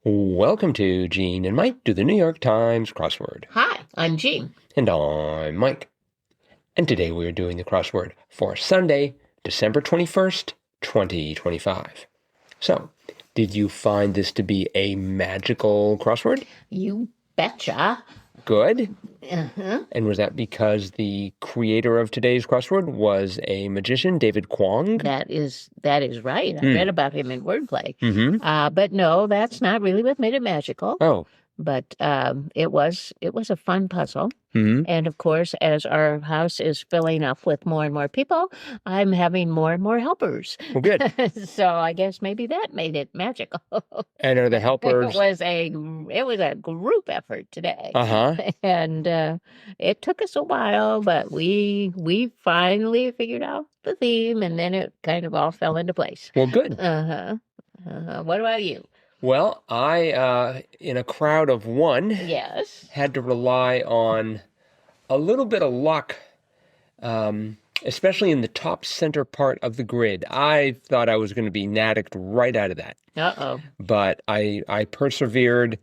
Welcome to Gene and Mike do the New York Times crossword. Hi, I'm Jean. And I'm Mike. And today we are doing the crossword for Sunday, December 21st, 2025. So, did you find this to be a magical crossword? You betcha. Good. Uh-huh. And was that because the creator of today's crossword was a magician, David Kwong? That is right. I read about him in Wordplay. Mm-hmm. But no, that's not really what made it magical. Oh. But it was a fun puzzle. Mm-hmm. And of course, as our house is filling up with more and more people, I'm having more and more helpers. Well, good. So I guess maybe that made it magical. And are the helpers? It was a group effort today. Uh-huh. And it took us a while, but we finally figured out the theme, and then it kind of all fell into place. Well, good. What about you? Well, I, in a crowd of one, Yes. had to rely on a little bit of luck, especially in the top center part of the grid. I thought I was going to be naticked right out of that. Uh-oh. But I persevered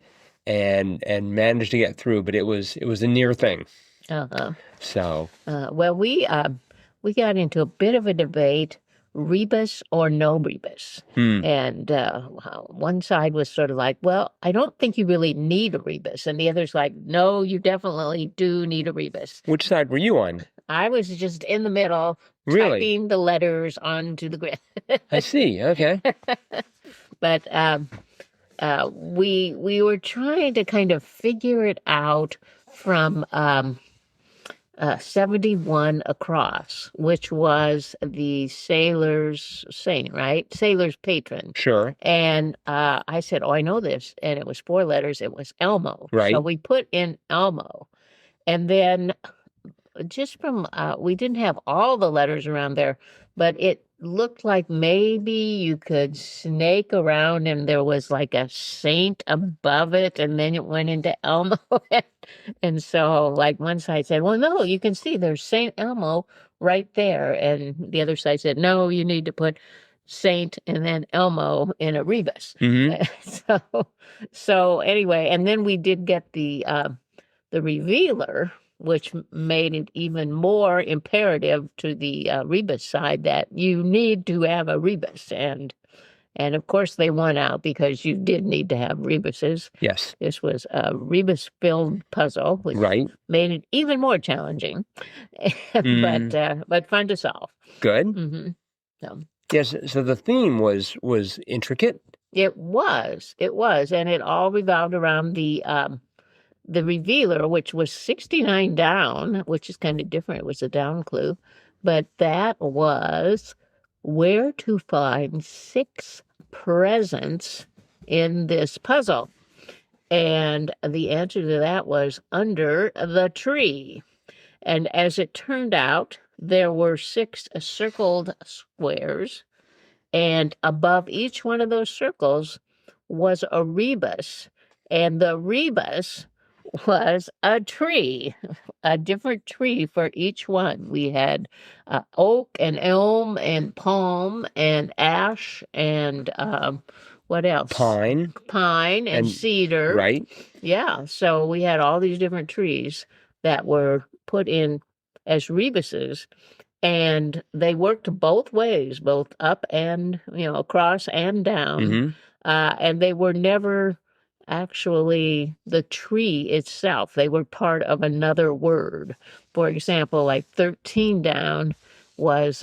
and managed to get through, but it was a near thing. Uh-huh. So. Well, we got into a bit of a debate, rebus or no rebus. And one side was sort of like, well, I don't think you really need a rebus. And the other's like, no, you definitely do need a rebus. Which side were you on? I was just in the middle, Really? typing the letters onto the grid. I see. Okay. But we were trying to kind of figure it out from 71 across, which was the sailor's saint, right? Sailor's patron. Sure. And I said, oh, I know this. And it was 4 letters. It was Elmo. Right. So we put in Elmo. And then just from, we didn't have all the letters around there, but it looked like maybe you could snake around and there was like a saint above it, and then it went into Elmo. And so like one side said, well, no, you can see there's Saint Elmo right there. And the other side said, no, you need to put Saint and then Elmo in a rebus. Mm-hmm. So anyway, and then we did get the revealer, which made it even more imperative to the rebus side that you need to have a rebus. And of course they won out because you did need to have rebuses. Yes. This was a rebus-filled puzzle, which made it even more challenging, but fun to solve. Good. Mm-hmm. So. Yes. So the theme was intricate. It was, and it all revolved around the revealer, which was 69 down, which is kind of different. It was a down clue, but that was where to find 6 presents in this puzzle. And the answer to that was under the tree. And as it turned out, there were 6 circled squares, and above each one of those circles was a rebus, and the rebus was a tree, a different tree for each one. We had oak and elm and palm and ash and what else? Pine and cedar. Right. Yeah. So we had all these different trees that were put in as rebuses, and they worked both ways, both up and, across and down. Mm-hmm. And they were never actually the tree itself. They were part of another word. For example, like 13 down was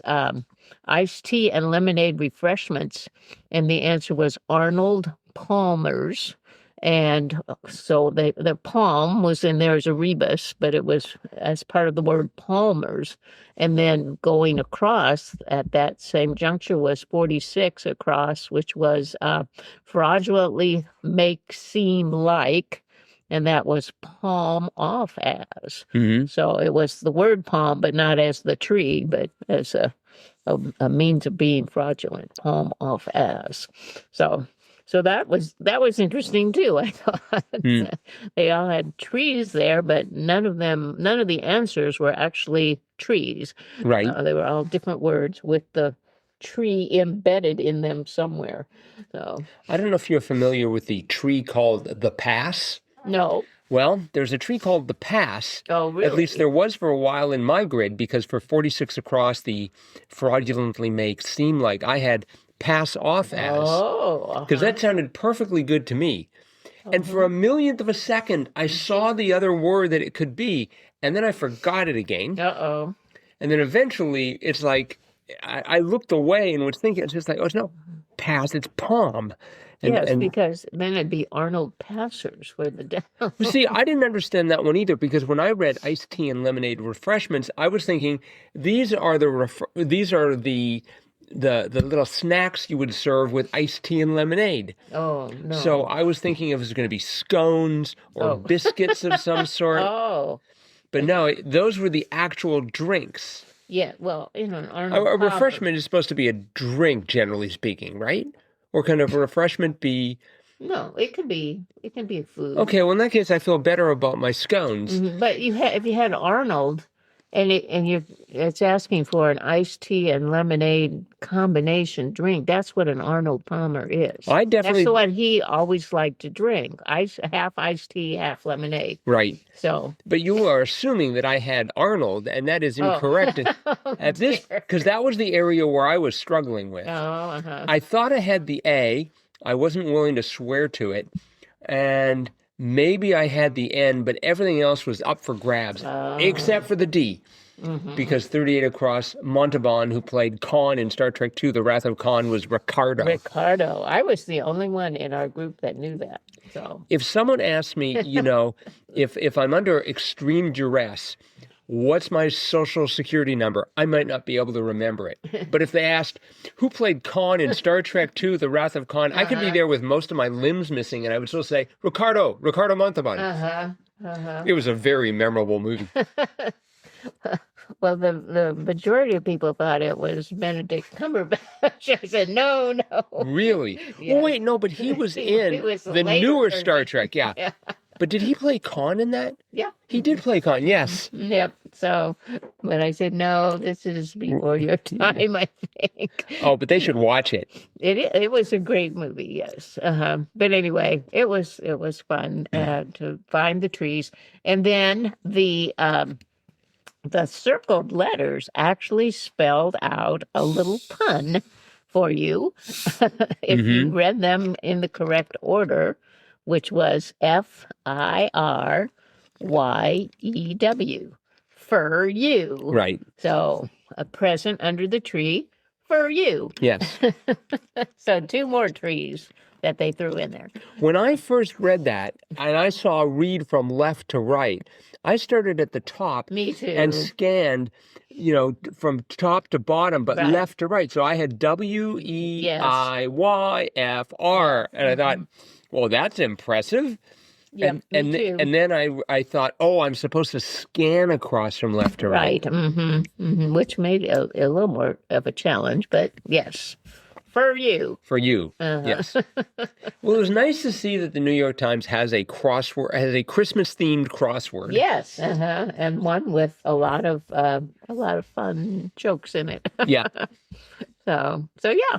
iced tea and lemonade refreshments, and the answer was Arnold Palmer's. And so the palm was in there as a rebus, but it was as part of the word Palmer's. And then going across at that same juncture was 46 across, which was fraudulently make seem like, and that was palm off as. Mm-hmm. So it was the word palm, but not as the tree, but as a means of being fraudulent, palm off as. So that was interesting too. I thought they all had trees there, but none of the answers were actually trees. Right. They were all different words with the tree embedded in them somewhere. So, I don't know if you're familiar with the tree called the Pass. no. Well, there's a tree called the Pass. Oh, At least really? there was for a while in my grid, because for 46 across, the fraudulently make seem like I had pass off as, Oh, because that sounded perfectly good to me. And for a millionth of a second, I saw the other word that it could be, and then I forgot it again. uh-oh. And then eventually, it's like, I looked away and was thinking, it's just like, oh, it's not pass, it's palm. Yes, because then it'd be Arnold Passers for the down. Well, see, I didn't understand that one either, because when I read iced tea and lemonade refreshments, I was thinking these are the little snacks you would serve with iced tea and lemonade. Oh, no. So I was thinking it was going to be scones or biscuits of some sort. Oh, But no, those were the actual drinks. yeah. Well, an Arnold A Palmer. refreshment is supposed to be a drink, generally speaking, right? Or can a refreshment be... No, it can be a food. Okay, well, in that case, I feel better about my scones. But if you had Arnold, and it's asking for an iced tea and lemonade combination drink, that's what an Arnold Palmer is. I definitely... That's what he always liked to drink. Half iced tea, half lemonade. Right. So. But you are assuming that I had Arnold, and that is incorrect at this, because that was the area where I was struggling with. Oh, uh-huh. I thought I had the A. I wasn't willing to swear to it. And maybe I had the N, but everything else was up for grabs, except for the D. Because 38 across, Montalban, who played Khan in Star Trek II, The Wrath of Khan, was Ricardo. Ricardo. I was the only one in our group that knew that. So If someone asked me, if I'm under extreme duress, what's my social security number? I might not be able to remember it. But if they asked, who played Khan in Star Trek II, The Wrath of Khan, I could be there with most of my limbs missing, and I would still say, Ricardo Montalban. It was a very memorable movie. Well, the majority of people thought it was Benedict Cumberbatch. I said, no. Really? Yeah. Well, wait, no, but he was in He was the later newer version. Star Trek, yeah. Yeah. But did he play Khan in that? Yeah. He did play Khan, yes. Yep. So, but I said, no, this is before your time, I think. Oh, but they should watch it. It was a great movie, yes. But anyway, it was fun to find the trees, and then the circled letters actually spelled out a little pun for you if you read them in the correct order, which was FIRYEW, for you. Right. So a present under the tree for you. Yes. So 2 more trees that they threw in there. When I first read that, and I saw read from left to right, I started at the top. Me too. And scanned, from top to bottom, but Right. left to right. So I had WEIYFR, and I thought, well, that's impressive. Yeah, and me too. and then I thought, oh, I'm supposed to scan across from left to right. Right. Which made it a little more of a challenge, but yes, for you. For you, yes. Well, it was nice to see that the New York Times has a Christmas-themed crossword. Yes, and one with a lot of fun jokes in it. Yeah. So yeah,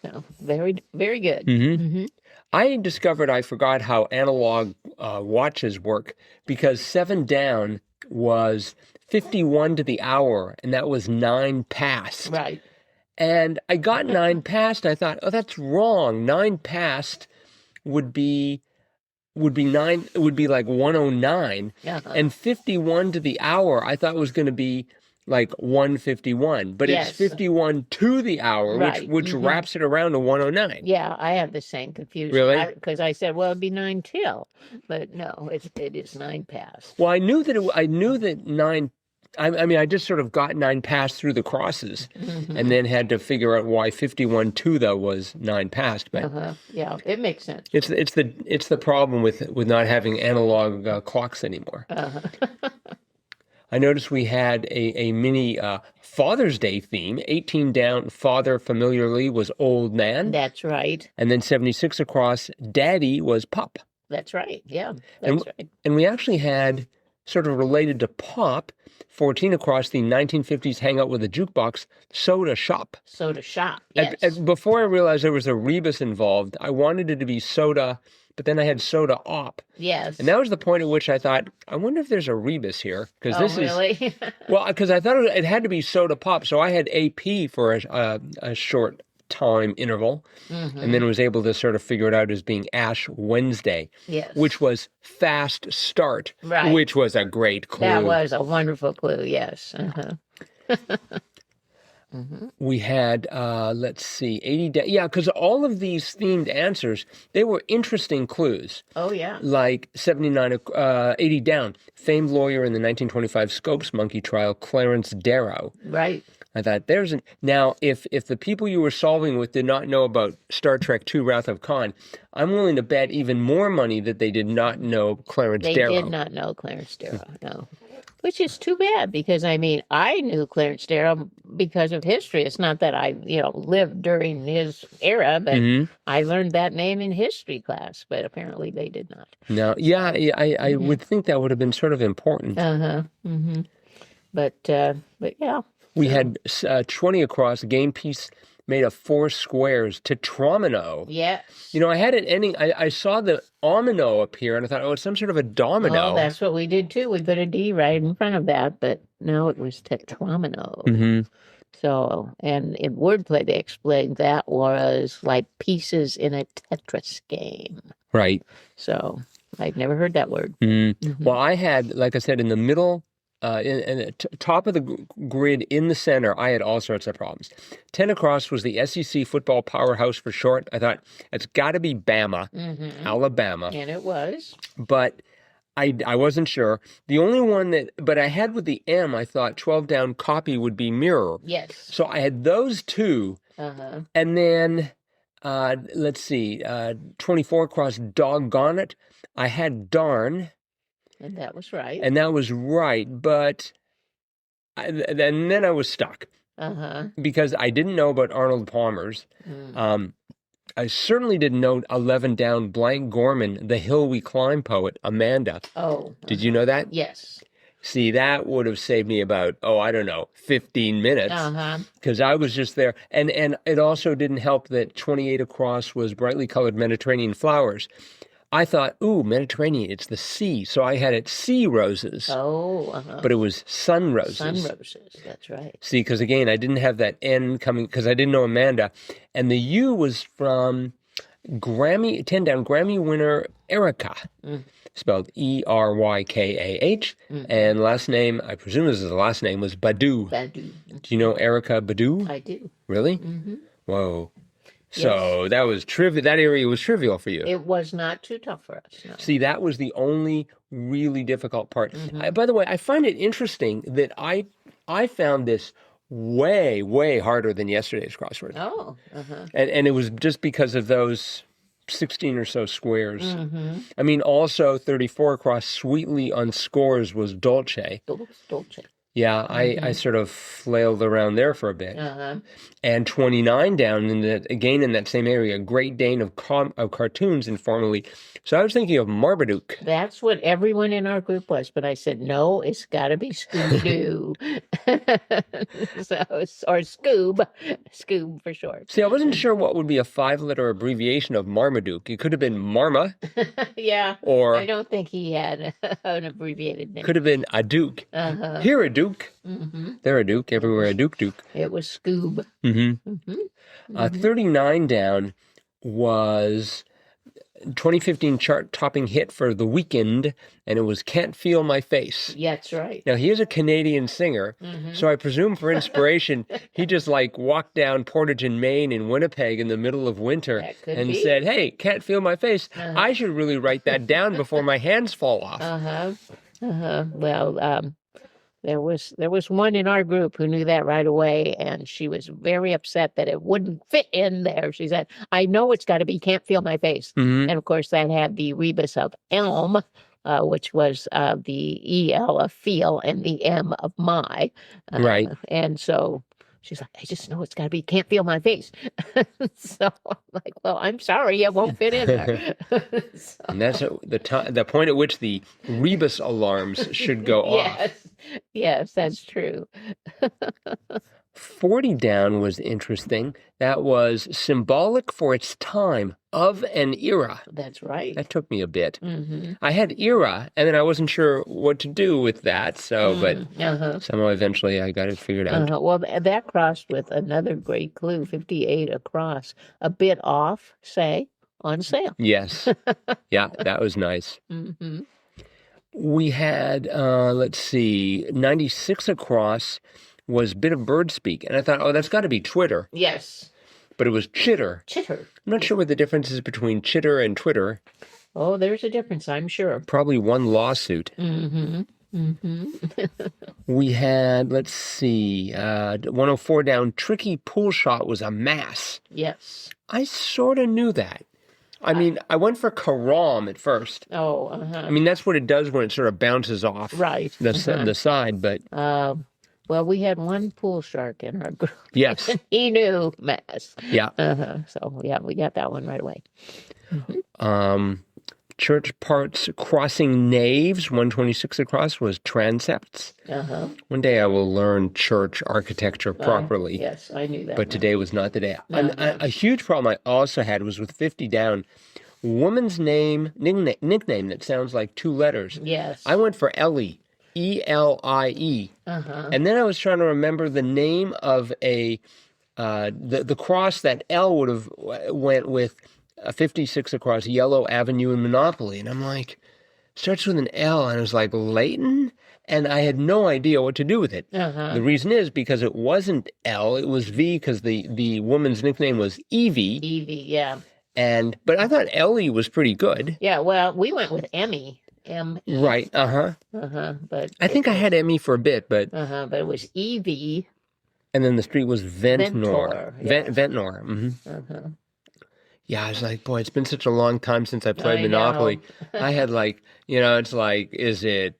so very, very good. I discovered I forgot how analog watches work, because 7 down was 51 to the hour, and that was 9 past. Right. And I got 9 past, and I thought, oh, that's wrong. 9 past would be like 109, and 51 to the hour I thought was going to be like 151, but Yes. it's 51 to the hour, Right. which wraps it around to 109. Yeah, I have the same confusion. Really? Because I said, well, it'd be 9 till, but no, it is 9 past. Well, I knew that 9. I mean, I just sort of got 9 past through the crosses, and then had to figure out why 51 to though was 9 past. But Yeah, it makes sense. it's the problem with not having analog clocks anymore. I noticed we had a mini Father's Day theme. 18 down, father familiarly was old man. That's right. And then 76 across, daddy was pup. That's right. Yeah, that's right. And we actually had sort of related to pop. 14 across, the 1950s hangout with a jukebox, soda shop. Soda shop, yes. And before I realized there was a rebus involved, I wanted it to be soda, but then I had soda op. Yes. And that was the point at which I thought, I wonder if there's a rebus here. Because this really? is, well, because I thought it had to be soda pop. So I had AP for a short time interval, and then was able to sort of figure it out as being Ash Wednesday, yes, which was fast start, right, which was a great clue. That was a wonderful clue, yes. We had, let's see, 80, yeah, because all of these themed answers, they were interesting clues. Oh, yeah. Like 80 down, famed lawyer in the 1925 Scopes monkey trial, Clarence Darrow. Right. I thought now if the people you were solving with did not know about Star Trek II: Wrath of Khan, I'm willing to bet even more money that they did not know Clarence Darrow. They did not know Clarence Darrow, no. Which is too bad because, I mean, I knew Clarence Darrow because of history. It's not that I, lived during his era, but I learned that name in history class, but apparently they did not. No, yeah, I would think that would have been sort of important. But yeah. We had 20 across, a game piece made of 4 squares, tetromino. Yes. I had an ending. I saw the omino appear, and I thought, oh, it's some sort of a domino. Oh, that's what we did, too. We put a D right in front of that, but no, it was tetromino. So, and in wordplay, they explained that was like pieces in a Tetris game. Right. So, I'd never heard that word. Well, I had, like I said, in the middle, in the top of the grid in the center, I had all sorts of problems. 10 across was the SEC football powerhouse for short. I thought, it's got to be Bama, Alabama. And it was. But I wasn't sure. The only one but I had with the M, I thought 12 down copy would be mirror. Yes. So I had those two. And then, let's see, 24 across, doggone it. I had darn. And that was right. And that was right, but then I was stuck. Because I didn't know about Arnold Palmer's. I certainly didn't know 11 down blank Gorman, the hill we climb poet, Amanda. Oh. Did you know that? Yes. See, that would have saved me about, 15 minutes. Because I was just there. And it also didn't help that 28 across was brightly colored Mediterranean flowers. I thought, ooh, Mediterranean, it's the sea. So I had it sea roses. Oh, But it was sun roses. Sun roses, that's right. See, because again, I didn't have that N coming, because I didn't know Amanda. And the U was from 10 down Grammy winner Erica, spelled Erykaah. And last name, I presume this is the last name, was Badu. Badu. Do you know Erica Badu? I do. Really? Whoa. So that was trivial. That area was trivial for you. It was not too tough for us. No. See, that was the only really difficult part. By the way, I find it interesting that I found this way, way harder than yesterday's crossword. Oh. And it was just because of those 16 or so squares. I mean, also 34 across, sweetly on scores was Dolce. Dolce. Yeah, I sort of flailed around there for a bit. And 29 down, again in that same area, Great Dane of cartoons informally. So I was thinking of Marmaduke. That's what everyone in our group was, but I said, no, it's got to be Scooby-Doo. Or Scoob for short. See, I wasn't sure what would be a 5-letter abbreviation of Marmaduke. It could have been Marma. Yeah, or I don't think he had an abbreviated name. Could have been a Duke. Here a Duke. There a Duke. Everywhere a Duke. It was Scoob. 39 down was 2015 chart-topping hit for The Weeknd, and it was Can't Feel My Face. Yeah, that's right. Now, he is a Canadian singer, so I presume for inspiration, he just walked down Portage and Main in Winnipeg in the middle of winter and said, hey, can't feel my face. I should really write that down before my hands fall off. Well, there was one in our group who knew that right away, and she was very upset that it wouldn't fit in there. She said, I know it's got to be Can't Feel My Face. And, of course, that had the rebus of elm, which was the E-L of feel and the M of my. Right. And so She's like, I just know it's got to be, can't feel my face. So I'm like, well, I'm sorry, it won't fit in there. So, And that's the point at which the rebus alarms should go off. Yes, that's true. 40 down was interesting. That was symbolic for its time, of an era. That's right. That took me a bit. Mm-hmm. I had era, and then I wasn't sure what to do with that. So, but somehow eventually I got it figured out. Well, that crossed with another great clue, 58 across, a bit off, say, on sale. Yes. Yeah, that was nice. Mm-hmm. We had, let's see, 96 across was bit of bird speak. And I thought, oh, that's got to be Twitter. Yes. But it was chitter. Chitter. I'm not sure what the difference is between chitter and Twitter. Oh, there's a difference, I'm sure. Probably one lawsuit. Mm-hmm. Mm-hmm. We had, let's see, 104 down, tricky pool shot was a mass. Yes. I sort of knew that. I mean, I went for karam at first. Oh, I mean, that's what it does when it sort of bounces off the side, but... well, we had one pool shark in our group. Yes. And he knew mass. Yeah. So, yeah, we got that one right away. Mm-hmm. Church parts crossing naves, 126 across, was transepts. One day I will learn church architecture properly. Yes, I knew that. But today was not the day. A huge problem I also had was with 50 down. Woman's name, nickname that sounds like two letters. Yes. I went for Ellie. E-L-I-E. And then I was trying to remember the name of the cross that L would have went with 56 across Yellow Avenue in Monopoly. And I'm like, starts with an L. And I was like, Leighton? And I had no idea what to do with it. The reason is because it wasn't L, it was V, because the woman's nickname was Evie. Evie, yeah. But I thought Ellie was pretty good. Yeah, well, we went with Emmy. M-E. Right, But I think I had Emmy for a bit, but it was Evie. And then the street was Ventnor. Yes. Ventnor. Mm-hmm. Yeah, I was like, boy, it's been such a long time since I played Monopoly. I had it's like, is it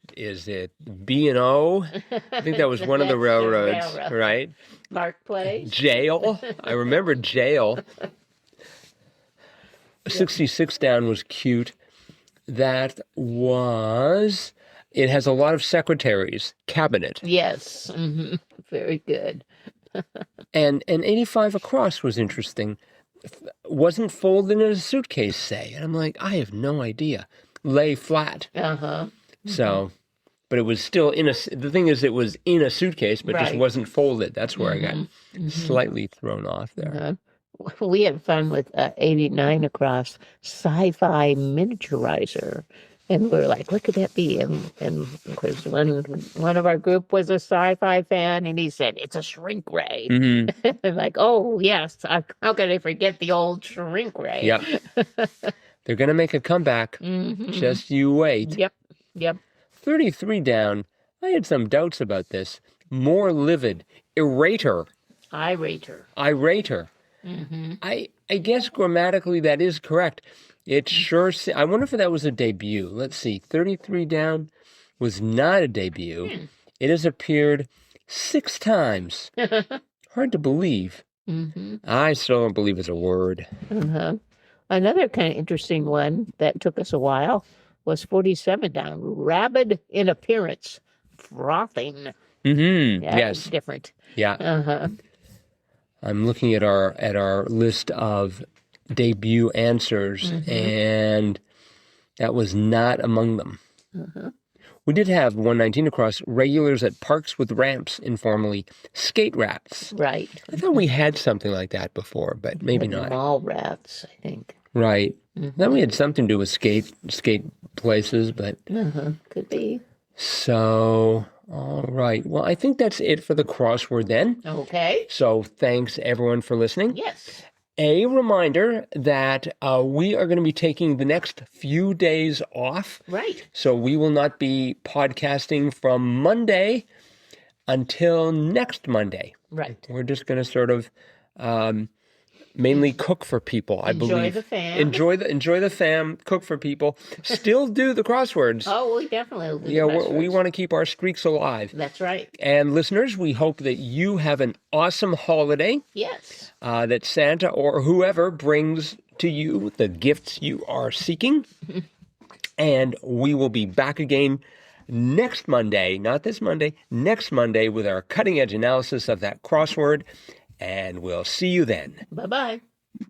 B&O? I think that was one of the railroads, right? Park Place. Jail. I remember Jail. 66 down was cute. That was, it has a lot of secretaries, cabinet. Yes, very good. and 85 across was interesting. Wasn't folded in a suitcase, say. And I'm like, I have no idea. Lay flat. So, but it was still the thing is, it was in a suitcase, but just wasn't folded. That's where I got slightly thrown off there. We had fun with 89 across, sci-fi miniaturizer. And we were like, what could that be? And of course, one of our group was a sci-fi fan, and he said, it's a shrink ray. I'm like, oh, yes. How could I forget the old shrink ray? Yep. They're going to make a comeback. Just you wait. Yep. 33 down. I had some doubts about this. More livid. Irrator. Irator. I guess grammatically that is correct. It sure... I wonder if that was a debut. Let's see. 33 down was not a debut. It has appeared 6 times. Hard to believe. I still don't believe it's a word. Another kind of interesting one that took us a while was 47 down. Rabid in appearance. Frothing. Yes. Different. Yeah. I'm looking at our list of debut answers, and that was not among them. We did have 119 across, regulars at parks with ramps, informally, skate rats. Right. I thought we had something like that before, but maybe not. Mall rats, I think. Right. Then we had something to do with skate places, but... Could be. So... All right. Well, I think that's it for the crossword then. Okay. So thanks, everyone, for listening. Yes. A reminder that we are going to be taking the next few days off. Right. So we will not be podcasting from Monday until next Monday. Right. We're just going to sort of mainly cook for people, I Enjoy believe. the fam. Enjoy the fam, cook for people. Still do the crosswords. Oh, we definitely will do Yeah, the crosswords. we want to keep our streaks alive. That's right. And listeners, we hope that you have an awesome holiday. Yes. That Santa or whoever brings to you the gifts you are seeking. And we will be back again next Monday, not this Monday, next Monday with our cutting edge analysis of that crossword. And we'll see you then. Bye-bye.